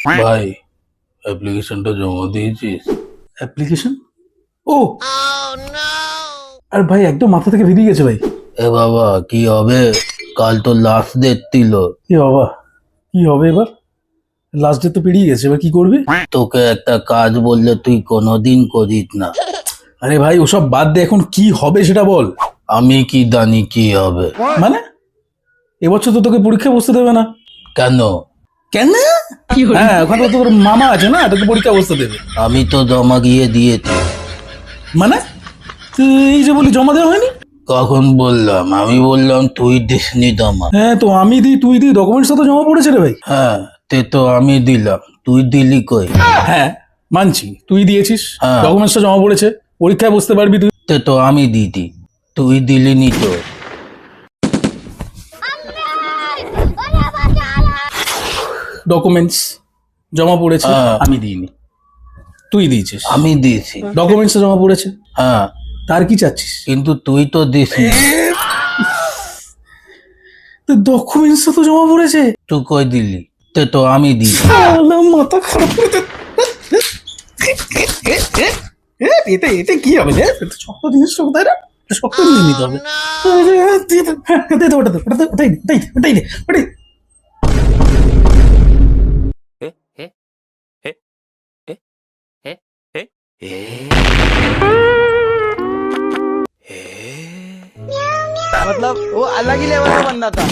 ভাই অ্যাপ্লিকেশনটা জমা দিয়েছিস? অ্যাপ্লিকেশন? ও আর ভাই একদম মাথা থেকে বেরিয়ে গেছে ভাই। এ বাবা কি হবে, কাল তো লাস্ট ডেট দিল। এ বাবা কি হবে এবার? লাস্ট ডেট তো পেরিয়ে গেছে, এবার কি করবি? তোকে একটা কাজ বললে তুই কোনোদিন করিস না। আরে ভাই ওসব বাদ দে, এখন কি হবে সেটা বল। আমি কি জানি কি হবে। মানে এবছর তো তোকে পরীক্ষা বসতে দেবে না। কেন? কেন? হ্যাঁ ওখানে তো তোর মামা আছে না, তোকে পরীক্ষা বসতে দেবে। আমি তো জমা গিয়ে দিয়েছি। মানে তুই এই যে বলি জমা দেওয়া হয়নি? কখন বললাম? আমি বললাম তুই দিসনি জমা। হ্যাঁ তো আমি দিই তুই দিই, ডকুমেন্টস তো জমা পড়েছে রে ভাই। হ্যাঁ তে তো আমি দিলাম, তুই দিলি কই? হ্যাঁ মানছি তুই দিয়েছিস, হ্যাঁ। ডকুমেন্টসটা জমা পড়েছে, পরীক্ষায় বসতে পারবি তুই। তে তো আমি দিদি, তুই দিলিনি তো। ডকুমেন্টস জমা পড়েছে, হ্যাঁ। আমি দিইনি, তুই দিয়েছিস। আমি দিয়েছি। ডকুমেন্টস জমা পড়েছে, হ্যাঁ তার কি চাচ্ছিস? কিন্তু তুই তো দিসনি। তো ডকুমেন্টস তো জমা পড়েছে। তুই কই দিলি? তে তো আমি দিই। মাথা খারাপ করে এতে এতে কি হবে রে? এটা শক্ত জিনিস তো, তাই না? এটা শক্ত জিনিস নিতে হবে। দে দে, ওটা দে, ওটা দে, ওটাই দে, ওটাই দে, ওটাই। मतलब वो अलग ही लेवल का बंदा था।